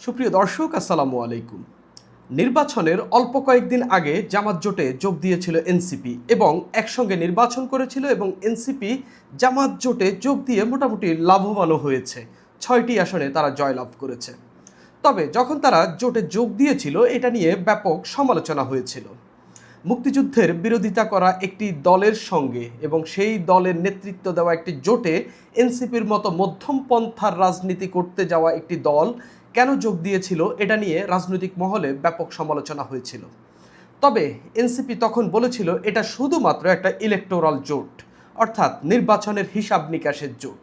সুপ্রিয় দর্শক, আসসালামু আলাইকুম। নির্বাচনের অল্প কয়েকদিন আগে জামাত জোটে যোগ দিয়েছিল এনসিপি এবং একসঙ্গে নির্বাচন করেছিল এবং এনসিপি জামাত জোটে যোগ দিয়ে মোটামুটি লাভবানও হয়েছে। ৬টি আসনে তারা জয়লাভ করেছে। তবে যখন তারা জোটে যোগ দিয়েছিল এটা নিয়ে ব্যাপক সমালোচনা হয়েছিল। মুক্তিযুদ্ধের বিরোধিতা করা একটি দলের সঙ্গে এবং সেই দলের নেতৃত্ব দেওয়া একটি জোটে এনসিপির মতো মধ্যম পন্থার রাজনীতি করতে যাওয়া একটি দল কেন যোগ দিয়েছিল এটা নিয়ে রাজনৈতিক মহলে ব্যাপক সমালোচনা হয়েছিল। তবে এনসিপি তখন বলেছিল এটা শুধুমাত্র একটা ইলেকটোরাল জোট, অর্থাৎ নির্বাচনের হিসাব নিকাশের জোট।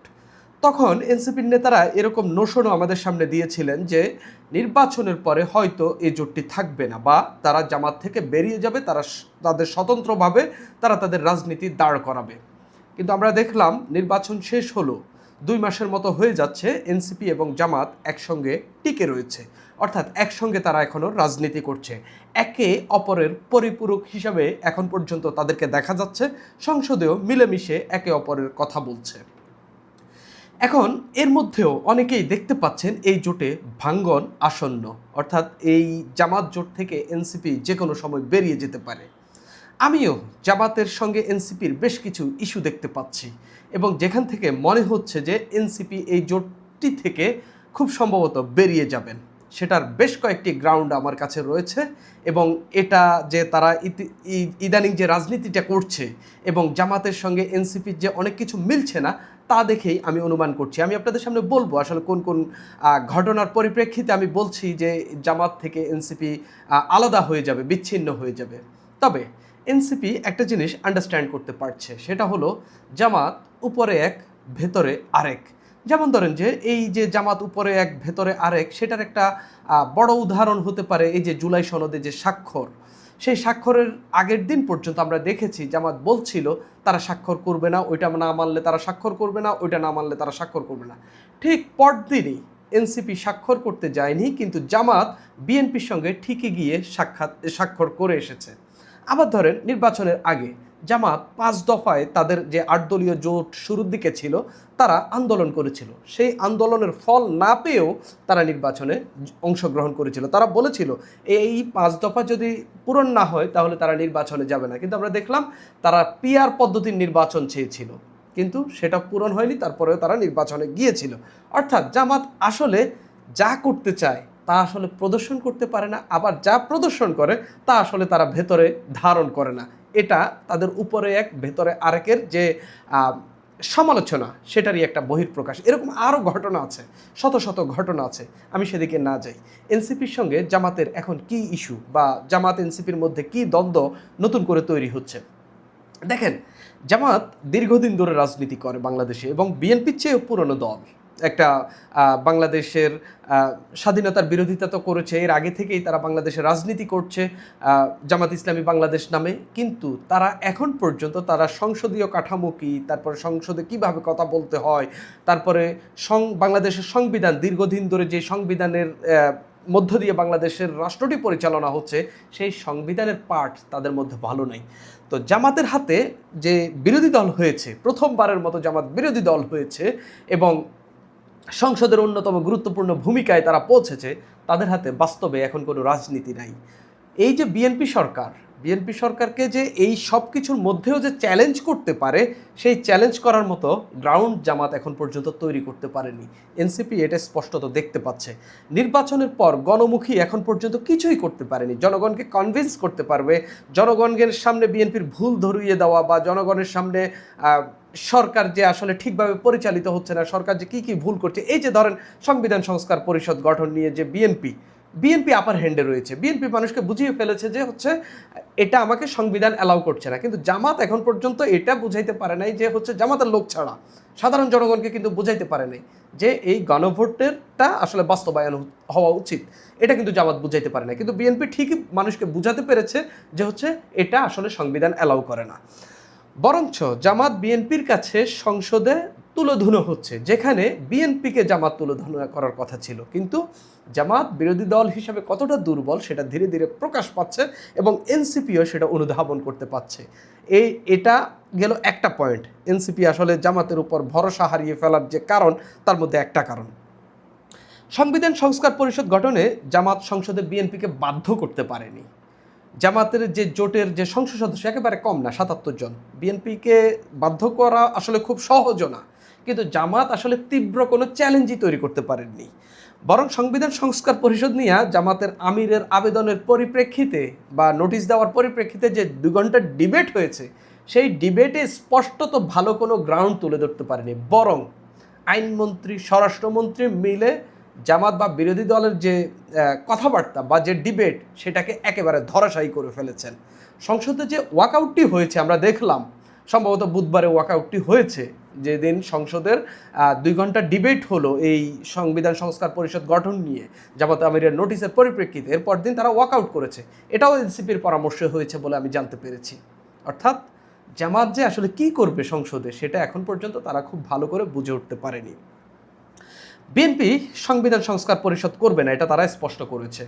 তখন এনসিপির নেতারা এরকম নোশনও আমাদের সামনে দিয়েছিলেন যে নির্বাচনের পরে হয়তো এই জোটটি থাকবে না বা তারা জামাত থেকে বেরিয়ে যাবে, তাদের স্বতন্ত্রভাবে তাদের রাজনীতি দাঁড় করাবে। কিন্তু আমরা দেখলাম নির্বাচন শেষ হলো, 2 মাসের মতো হয়ে যাচ্ছে, এনসিপি এবং জামাত একসঙ্গে টিকে রয়েছে, অর্থাৎ একসঙ্গে তারা এখনও রাজনীতি করছে। একে অপরের পরিপূরক হিসাবে এখন পর্যন্ত তাদেরকে দেখা যাচ্ছে, সংসদেও মিলেমিশে একে অপরের কথা বলছে। এখন এর মধ্যেও অনেকেই দেখতে পাচ্ছেন এই জোটে ভাঙ্গন আসন্ন, অর্থাৎ এই জামাত জোট থেকে এনসিপি যে কোনো সময় বেরিয়ে যেতে পারে। আমিও জামাতের সঙ্গে এনসিপির বেশ কিছু ইস্যু দেখতে পাচ্ছি এবং যেখান থেকে মনে হচ্ছে যে এনসিপি এই জোটটি থেকে খুব সম্ভবত বেরিয়ে যাবেন, সেটার বেশ কয়েকটি গ্রাউন্ড আমার কাছে রয়েছে। এবং এটা যে তারা ইদানিং যে রাজনীতিটা করছে এবং জামাতের সঙ্গে এনসিপির যে অনেক কিছু মিলছে না তা দেখেই আমি অনুমান করছি। আমি আপনাদের সামনে বলবো আসলে কোন কোন ঘটনার পরিপ্রেক্ষিতে আমি বলছি যে জামাত থেকে এনসিপি আলাদা হয়ে যাবে, বিচ্ছিন্ন হয়ে যাবে। তবে এনসিপি একটা জিনিস আন্ডারস্ট্যান্ড করতে পারছে, সেটা হলো জামাত উপরে এক ভেতরে আরেক। যেমন ধরেন যে এই যে জামাত উপরে এক ভেতরে আরেক, সেটার একটা বড় উদাহরণ হতে পারে এই যে জুলাই সনদে যে স্বাক্ষর, সেই স্বাক্ষরের আগের দিন পর্যন্ত আমরা দেখেছি জামাত বলছিল তারা স্বাক্ষর করবে না, ওইটা না মানলে তারা স্বাক্ষর করবে না, ওইটা না মানলে তারা স্বাক্ষর করবে না। ঠিক পরদিনই এনসিপি স্বাক্ষর করতে যায়নি, কিন্তু জামাত বিএনপির সঙ্গে ঠিকই গিয়ে স্বাক্ষর করে এসেছে। আবার ধরেন নির্বাচনের আগে জামাত 5 দফায় তাদের যে 8 দলীয় জোট শুরুর দিকে ছিল তারা আন্দোলন করেছিল, সেই আন্দোলনের ফল না পেয়েও তারা নির্বাচনে অংশগ্রহণ করেছিল। তারা বলেছিল এই 5 দফা যদি পূরণ না হয় তাহলে তারা নির্বাচনে যাবে না, কিন্তু আমরা দেখলাম তারা পিআর পদ্ধতির নির্বাচন চেয়েছিল, কিন্তু সেটা পূরণ হয়নি, তারপরেও তারা নির্বাচনে গিয়েছিল। অর্থাৎ জামাত আসলে যা করতে চায় তা আসলে প্রদর্শন করতে পারে না, আবার যা প্রদর্শন করে তা আসলে তারা ভেতরে ধারণ করে না। এটা তাদের উপরে এক ভেতরে আরেকের যে সমালোচনা, সেটারই একটা বহিঃপ্রকাশ। এরকম আরও ঘটনা আছে, শত শত ঘটনা আছে, আমি সেদিকে না যাই। এনসিপির সঙ্গে জামাতের এখন কি ইস্যু বা জামাত এনসিপির মধ্যে কি দ্বন্দ্ব নতুন করে তৈরি হচ্ছে দেখেন। জামাত দীর্ঘদিন ধরে রাজনীতি করে বাংলাদেশে এবং বিএনপির চেয়েও পুরনো দল। একটা বাংলাদেশের স্বাধীনতার বিরোধিতা তো করেছে, এর আগে থেকেই তারা বাংলাদেশে রাজনীতি করছে জামাত ইসলামী বাংলাদেশ নামে, কিন্তু তারা এখন পর্যন্ত তারা সংসদীয় কাঠামো কী, তারপরে সংসদে কিভাবে কথা বলতে হয়, তারপরে বাংলাদেশের সংবিধান, দীর্ঘদিন ধরে যে সংবিধানের মধ্য দিয়ে বাংলাদেশের রাষ্ট্রটি পরিচালনা হচ্ছে, সেই সংবিধানের পার্ট তাদের মধ্যে ভালো নেই। তো জামাতের হাতে যে বিরোধী দল হয়েছে, প্রথমবারের মতো জামাত বিরোধী দল হয়েছে এবং সংসদের অন্যতম গুরুত্বপূর্ণ ভূমিকায় তারা পৌঁছেছে, তাদের হাতে বাস্তবে এখন কোনো রাজনীতি নাই। এই যে বিএনপি সরকারকে যে এই সব কিছুর মধ্যেও যে চ্যালেঞ্জ করতে পারে, সেই চ্যালেঞ্জ করার মতো গ্রাউন্ড জামাত এখন পর্যন্ত তৈরি করতে পারেনি। এনসিপি এটা স্পষ্টত দেখতে পাচ্ছে। নির্বাচনের পর গণমুখী এখন পর্যন্ত কিছুই করতে পারেনি, জনগণকে কনভিন্স করতে পারবে, জনগণের সামনে বিএনপির ভুল ধরিয়ে দেওয়া বা জনগণের সামনে সরকার যে আসলে ঠিকভাবে পরিচালিত হচ্ছে না, সরকার যে কী ভুল করছে, এই যে ধরেন সংবিধান সংস্কার পরিষদ গঠন নিয়ে যে বিএনপি আপার হ্যান্ডে রয়েছে, বিএনপি মানুষকে বুঝিয়ে ফেলেছে যে হচ্ছে এটা আমাকে সংবিধান অ্যালাউ করছে না, কিন্তু জামাত এখন পর্যন্ত এটা বুঝাইতে পারে নাই যে হচ্ছে জামাতের লোক ছাড়া সাধারণ জনগণকে কিন্তু বুঝাইতে পারে নাই যে এই গণভোটেরটা আসলে বাস্তবায়ন হওয়া উচিত, এটা কিন্তু জামাত বুঝাইতে পারে না। কিন্তু বিএনপি ঠিকই মানুষকে বুঝাতে পেরেছে যে হচ্ছে এটা আসলে সংবিধান অ্যালাউ করে না। বরঞ্চ জামাত বিএনপির কাছে সংসদে তুলোধুনো হচ্ছে, যেখানে বিএনপিকে জামাত তুলোধুনো করার কথা ছিল, কিন্তু জামাত বিরোধী দল হিসাবে কতটা দুর্বল সেটা ধীরে ধীরে প্রকাশ পাচ্ছে এবং এনসিপিও সেটা অনুধাবন করতে পারছে। এটা গেল একটা পয়েন্ট, এনসিপি আসলে জামাতের উপর ভরসা হারিয়ে ফেলার যে কারণ, তার মধ্যে একটা কারণ। সংবিধান সংস্কার পরিষদ গঠনে জামাত সংসদে বিএনপিকে বাধ্য করতে পারেনি। জামাতের যে জোটের যে সংসদ সদস্য একেবারে কম না, ৭৭ জন। বিএনপিকে বাধ্য করা আসলে খুব সহজও না, কিন্তু জামাত আসলে তীব্র কোনো চ্যালেঞ্জই তৈরি করতে পারেননি। বরং সংবিধান সংস্কার পরিষদ নিয়ে জামাতের আমিরের আবেদনের পরিপ্রেক্ষিতে বা নোটিশ দেওয়ার পরিপ্রেক্ষিতে যে 2 ঘন্টার ডিবেট হয়েছে, সেই ডিবেটে স্পষ্টত ভালো কোনো গ্রাউন্ড তুলে ধরতে পারেনি। বরং আইনমন্ত্রী, স্বরাষ্ট্রমন্ত্রী মিলে জামাত বা বিরোধী দলের যে কথাবার্তা বা যে ডিবেট, সেটাকে একেবারে ধরাশায়ী করে ফেলেছেন। সংসদে যে ওয়াকআউটটি হয়েছে আমরা দেখলাম, সম্ভবত বুধবারে ওয়াকআউটটি হয়েছে, যেদিন সংসদের 2 ঘন্টা ডিবেট হলো এই সংবিধান সংস্কার পরিষদ গঠন নিয়ে জামাত আমিরের নোটিশের পরিপ্রেক্ষিতে। এরপর দিন তারা ওয়াকআউট করেছে। এটাও এনসিপির পরামর্শে হয়েছে বলে আমি জানতে পেরেছি। অর্থাৎ জামাত যে আসলে কি করবে সংসদে, সেটা এখন পর্যন্ত তারা খুব ভালো করে বুঝে উঠতে পারেনি। বিএনপি সংবিধান সংস্কার পরিষদ করবে না, এটা তারা স্পষ্ট করেছে।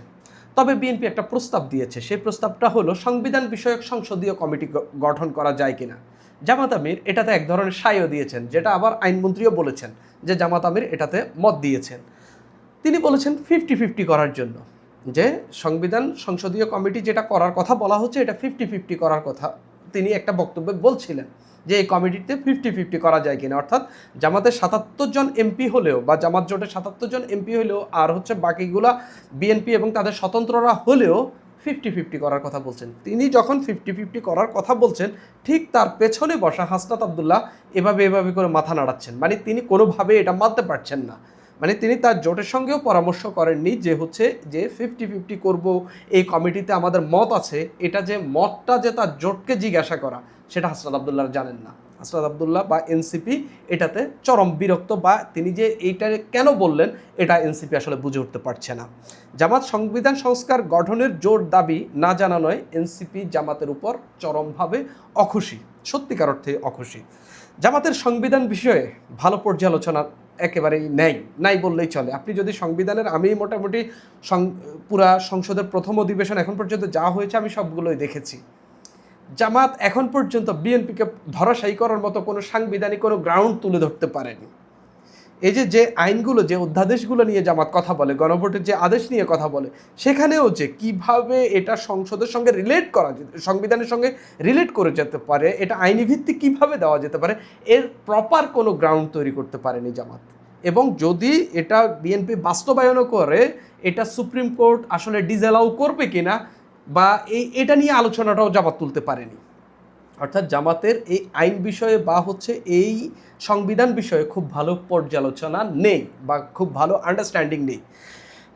তবে বিএনপি একটা প্রস্তাব দিয়েছে, সেই প্রস্তাবটা হলো সংবিধান বিষয়ক সংসদীয় কমিটি গঠন করা যায় কিনা। জামাত আমির এটাতে এক ধরনের সায়ও দিয়েছেন, যেটা আবার আইনমন্ত্রীও বলেছেন যে জামাত আমির এটাতে মত দিয়েছেন। তিনি বলেছেন 50-50 করার জন্য, যে সংবিধান সংসদীয় কমিটি যেটা করার কথা বলা হচ্ছে, এটা 50-50 করার কথা তিনি একটা বক্তব্যে বলছিলেন, যে এই কমিটিতে 50-50 করা যায় কিনা। অর্থাৎ জামাতের ৭৭ জন এমপি হলেও বা জামাত জোটের ৭৭ জন এমপি হলেও আর হচ্ছে বাকিগুলা বিএনপি এবং তাদের স্বতন্ত্ররা হলেও 50-50 করার কথা বলছেন। তিনি যখন 50-50 করার কথা বলছেন, ঠিক তার পেছনে বসা হাসনাত আবদুল্লাহ এভাবে করে মাথা নাড়াচ্ছেন। মানে তিনি কোনোভাবে এটা মানতে পারছেন না। মানে তিনি তার জোটের সঙ্গেও পরামর্শ করেননি যে হচ্ছে যে 50-50 করব, এই কমিটিতে আমাদের মত আছে, এটা যে মতটা যে তার জোটকে জিজ্ঞাসা করা, সেটা হাসনাত আবদুল্লাহ জানেন না। হাসনাত আবদুল্লাহ বা এনসিপি এটাতে চরম বিরক্ত, বা তিনি যে এইটা কেন বললেন এটা এনসিপি আসলে বুঝে উঠতে পারছে না। জামাত সংবিধান সংস্কার গঠনের জোর দাবি না জানানোয় এনসিপি জামাতের উপর চরমভাবে অখুশি, সত্যিকার অর্থে অখুশি। জামাতের সংবিধান বিষয়ে ভালো পর্যালোচনা একেবারেই নাই বললেই চলে। আপনি যদি সংবিধানের, আমি মোটামুটি পুরা সংসদের প্রথম অধিবেশন এখন পর্যন্ত যা হয়েছে আমি সবগুলোই দেখেছি। জামাত এখন পর্যন্ত বিএনপিকে ধরাশায়ী করার মতো কোনো সাংবিধানিক কোনো গ্রাউন্ড তুলে ধরতে পারেনি। এই যে আইনগুলো, যে অধ্যাদেশগুলো নিয়ে জামাত কথা বলে, গণভোটের যে আদেশ নিয়ে কথা বলে, সেখানেও যে কিভাবে এটা সংসদের সঙ্গে রিলেট করা যেতে, সংবিধানের সঙ্গে রিলেট করে যেতে পারে, এটা আইনি ভিত্তি কিভাবে দেওয়া যেতে পারে, এর প্রপার কোনো গ্রাউন্ড তৈরি করতে পারেনি জামাত। এবং যদি এটা বিএনপি বাস্তবায়নও করে, এটা সুপ্রিম কোর্ট আসলে ডিসঅ্যালাউ করবে কিনা বা এটা নিয়ে আলোচনাটাও জামাত তুলতে পারেনি। অর্থাৎ জামাতের এই আইন বিষয়ে বা হচ্ছে এই সংবিধান বিষয়ে খুব ভালো পর্যালোচনা নেই বা খুব ভালো আন্ডারস্ট্যান্ডিং নেই।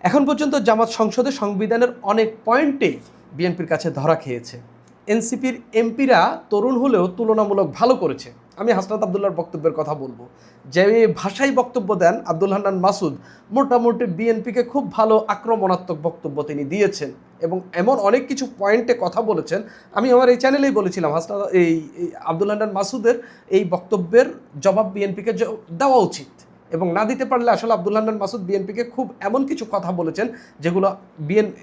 এখন পর্যন্ত জামাত সংসদে সংবিধানের অনেক পয়েন্টেই বিএনপির কাছে ধরা খেয়েছে। এনসিপির এমপিরা তরুণ হলেও তুলনামূলক ভালো করেছে। আমি হাসনাত আবদুল্লাহর বক্তব্যের কথা বলবো, যে ভাষায় বক্তব্য দেন আব্দুল হান্নান মাসুদ, মোটামুটি বিএনপিকে খুব ভালো আক্রমণাত্মক বক্তব্য তিনি দিয়েছেন এবং এমন অনেক কিছু পয়েন্টে কথা বলেছেন। আমি আমার এই চ্যানেলেই বলেছিলাম হাসনাত এই আব্দুল হান্নান মাসুদের এই বক্তব্যের জবাব বিএনপিকে দেওয়া উচিত, এবং না দিতে পারলে আসলে আব্দুল হান্নান মাসুদ বিএনপিকে খুব এমন কিছু কথা বলেছেন যেগুলো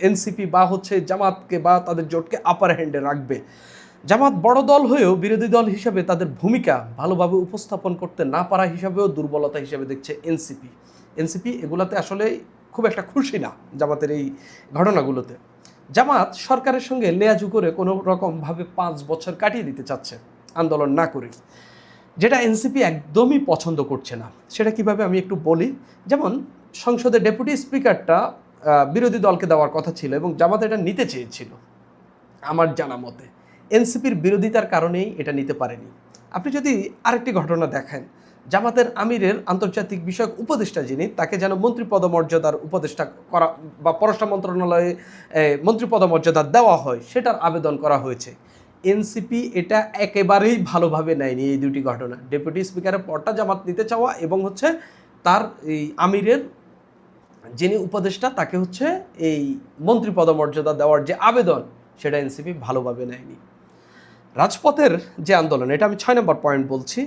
এনসিপি বা হচ্ছে জামাতকে বা তাদের জোটকে আপার হ্যান্ডে রাখবে। জামাত বড় দল হয়েও বিরোধী দল হিসাবে তাদের ভূমিকা ভালোভাবে উপস্থাপন করতে না পারা হিসাবেও দুর্বলতা হিসাবে দেখছে এনসিপি এগুলাতে আসলে খুব একটা খুশি না জামাতের এই ঘটনাগুলোতে। জামাত সরকারের সঙ্গে লেয়াজু করে কোনো রকমভাবে 5 বছর কাটিয়ে দিতে চাচ্ছে আন্দোলন না করে, যেটা এনসিপি একদমই পছন্দ করছে না। সেটা কিভাবে আমি একটু বলি। যেমন সংসদের ডেপুটি স্পিকারটা বিরোধী দলকে দেওয়ার কথা ছিল এবং জামাত এটা নিতে চেয়েছিল আমার জানা মতে। এনসিপির বিরোধিতার কারণেই এটা নিতে পারেনি। আপনি যদি আরেকটি ঘটনা দেখেন, জামাতের আমিরের আন্তর্জাতিক বিষয়ক উপদেষ্টা যিনি, তাকে যেন মন্ত্রী পদমর্যাদার উপদেষ্টা করা বা পররাষ্ট্র মন্ত্রণালয়ে মন্ত্রী পদমর্যাদা দেওয়া হয়, সেটার আবেদন করা হয়েছে। এনসিপি এটা একেবারেই ভালোভাবে নেয়নি এই দুটি ঘটনা। ডেপুটি স্পিকারের পদটা জামাত নিতে চাওয়া এবং হচ্ছে তার এই আমিরের যিনি উপদেষ্টা তাকে হচ্ছে এই মন্ত্রী পদমর্যাদা দেওয়ার যে আবেদন, সেটা এনসিপি ভালোভাবে নেয়নি। রাজপথের যে আন্দোলন, এটা আমি 6 নম্বর পয়েন্ট বলছি।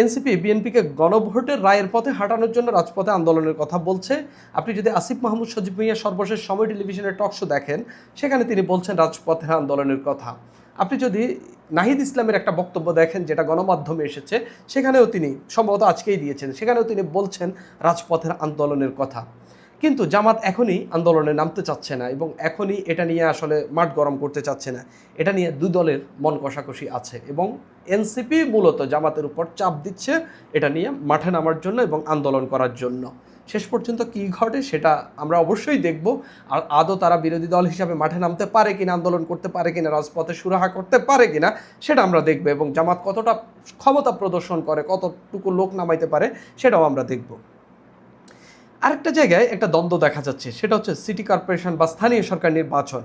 এনসিপি বিএনপিকে গণভোটের রায়ের পথে হাঁটানোর জন্য রাজপথে আন্দোলনের কথা বলছে। আপনি যদি আসিফ মাহমুদ সজীব ভুঁইয়ার সর্বশেষ সময় টেলিভিশনের টক শো দেখেন, সেখানে তিনি বলছেন রাজপথের আন্দোলনের কথা। আপনি যদি নাহিদ ইসলামের একটা বক্তব্য দেখেন যেটা গণমাধ্যমে এসেছে, সেখানেও তিনি সম্ভবত আজকেই দিয়েছেন, সেখানেও তিনি বলছেন রাজপথের আন্দোলনের কথা। কিন্তু জামাত এখনই আন্দোলনে নামতে চাচ্ছে না এবং এখনই এটা নিয়ে আসলে মাঠ গরম করতে চাচ্ছে না। এটা নিয়ে দুই দলের মন কষাকষি আছে এবং এনসিপি মূলত জামাতের উপর চাপ দিচ্ছে এটা নিয়ে মাঠে নামার জন্য এবং আন্দোলন করার জন্য। শেষ পর্যন্ত কী ঘটে সেটা আমরা অবশ্যই দেখব। আর আদৌ তারা বিরোধী দল হিসাবে মাঠে নামতে পারে কিনা, আন্দোলন করতে পারে কিনা, রাজপথে সুরাহা করতে পারে কিনা সেটা আমরা দেখব এবং জামাত কতটা ক্ষমতা প্রদর্শন করে, কতটুকু লোক নামাইতে পারে সেটাও আমরা দেখব। আরেকটা জায়গায় একটা দ্বন্দ্ব দেখা যাচ্ছে, সেটা হচ্ছে সিটি কর্পোরেশন বা স্থানীয় সরকার নির্বাচন।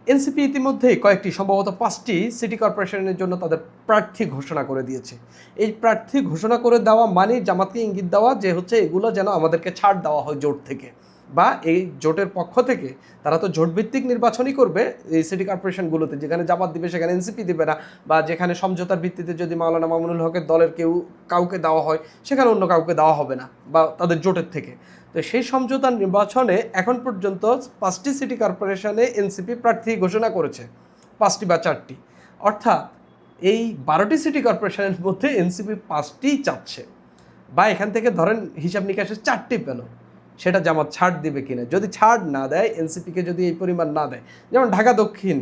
এনসিপি ইতিমধ্যেই কয়েকটি, সম্ভবত 5টি সিটি কর্পোরেশনের জন্য তাদের প্রার্থী ঘোষণা করে দিয়েছে। এই প্রার্থী ঘোষণা করে দেওয়া মানে জামাতকে ইঙ্গিত দেওয়া যে হচ্ছে এগুলো যেন আমাদেরকে ছাড় দেওয়া হয় জোট থেকে, বা এই জোটের পক্ষ থেকে তারা তো জোটভিত্তিক নির্বাচনই করবে এই সিটি কর্পোরেশনগুলোতে, যেখানে জামাত দিবে সেখানে এনসিপি দিবে না, বা যেখানে সমঝোতার ভিত্তিতে যদি মাওলানা মামুনুল হকের দলের কাউকে দেওয়া হয় সেখানে অন্য কাউকে দেওয়া হবে না, বা তাদের জোটের থেকে। তো সেই সমঝোতার নির্বাচনে এখন পর্যন্ত 5টি সিটি কর্পোরেশনে এনসিপি প্রার্থী ঘোষণা করেছে, 5টি বা 4টি, অর্থাৎ এই 12টি সিটি কর্পোরেশনের মধ্যে এনসিপি 5টিই চাচ্ছে, বা এখান থেকে ধরেন হিসাব নিকাশে 4টি পেল, সেটা জামাত ছাড় দিবে কিনা। যদি ছাড় না দেয়, এনসিপিকে যদি এই পরিমাণ না দেয়, যেমন ঢাকা দক্ষিণ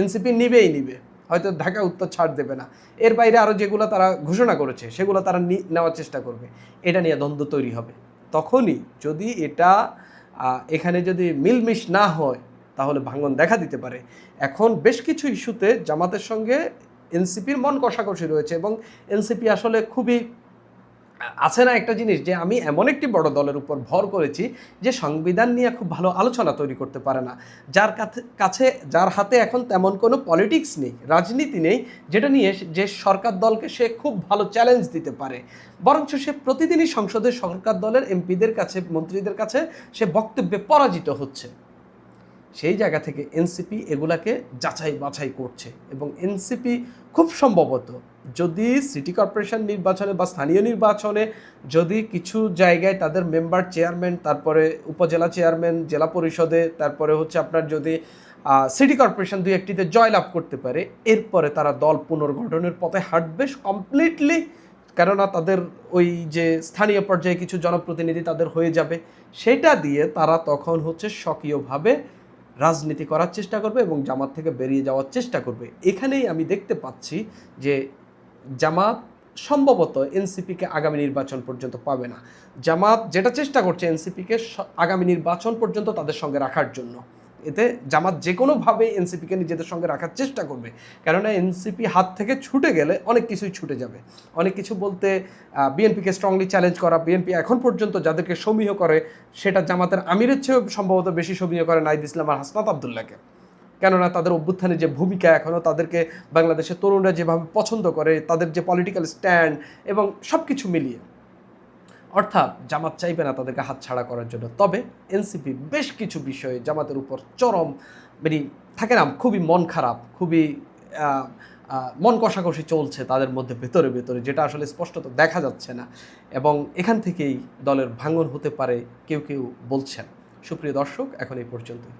এনসিপি নিবে, হয়তো ঢাকা উত্তর ছাড় দেবে না, এর বাইরে আরও যেগুলো তারা ঘোষণা করেছে সেগুলো তারা নেওয়ার চেষ্টা করবে, এটা নিয়ে দ্বন্দ্ব তৈরি হবে। তখনই যদি এটা এখানে যদি মিলমিশ না হয় তাহলে ভাঙন দেখা দিতে পারে। এখন বেশ কিছু ইস্যুতে জামাতের সঙ্গে এনসিপির মন কষাকষি রয়েছে এবং এনসিপি আসলে খুবই আছে না একটা জিনিস, যে আমি এমন একটি বড় দলের উপর ভর করেছি যে সংবিধান নিয়ে খুব ভালো আলোচনা তৈরি করতে পারে না, যার হাতে এখন তেমন কোনো পলিটিক্স নেই, রাজনীতি নেই, যেটা নিয়ে যে সরকার দলকে সে খুব ভালো চ্যালেঞ্জ দিতে পারে, বরঞ্চ সে প্রতিদিনই সংসদে সরকার দলের এমপিদের কাছে, মন্ত্রীদের কাছে সে বক্তব্যে পরাজিত হচ্ছে। সেই জায়গা থেকে এনসিপি এগুলাকে যাচাই বাছাই করছে এবং এনসিপি খুব সম্ভবত যদি সিটি কর্পোরেশন নির্বাচনে বা স্থানীয় নির্বাচনে যদি কিছু জায়গায় তাদের মেম্বার, চেয়ারম্যান, তারপরে উপজেলা চেয়ারম্যান, জেলা পরিষদে, তারপরে হচ্ছে আপনার যদি সিটি কর্পোরেশন 2-1টিতে জয়লাভ করতে পারে, এরপরে তারা দল পুনর্গঠনের পথে হাঁটবে কমপ্লিটলি। কেননা তাদের ওই যে স্থানীয় পর্যায়ে কিছু জনপ্রতিনিধি তাদের হয়ে যাবে, সেটা দিয়ে তারা তখন হচ্ছে স্বকীয়ভাবে রাজনীতি করার চেষ্টা করবে এবং জামাত থেকে বেরিয়ে যাওয়ার চেষ্টা করবে। এখানেই আমি দেখতে পাচ্ছি যে জামাত সম্ভবত এনসিপিকে আগামী নির্বাচন পর্যন্ত পাবে না। জামাত যেটা চেষ্টা করছে এনসিপিকে আগামী নির্বাচন পর্যন্ত তাদের সঙ্গে রাখার জন্য, এতে জামাত যে কোনোভাবে এনসিপিকে নিজেদের সঙ্গে রাখার চেষ্টা করবে। কেননা এনসিপি হাত থেকে ছুটে গেলে অনেক কিছুই ছুটে যাবে। অনেক কিছু বলতে বিএনপিকে স্ট্রংলি চ্যালেঞ্জ করা, বিএনপি এখন পর্যন্ত যাদেরকে সমীহ করে সেটা জামাতের আমিরের চেয়েও সম্ভবত বেশি সমীহ করে নাহিদ ইসলাম আর হাসনাত আবদুল্লাহকে। কেননা তাদের অভ্যুত্থানে যে ভূমিকা, এখনও তাদেরকে বাংলাদেশের তরুণরা যেভাবে পছন্দ করে, তাদের যে পলিটিক্যাল স্ট্যান্ড এবং সব কিছু মিলিয়ে, অর্থাৎ জামাত চাইবে না তাদেরকে হাতছাড়া করার জন্য। তবে এনসিপি বেশ কিছু বিষয়ে জামাতের উপর চরম থাকে না, খুবই মন খারাপ, খুবই মন কষাকষি চলছে তাদের মধ্যে ভেতরে, যেটা আসলে স্পষ্টত দেখা যাচ্ছে না এবং এখান থেকেই দলের ভাঙন হতে পারে কেউ বলছেন। সুপ্রিয় দর্শক, এখন এই পর্যন্তই।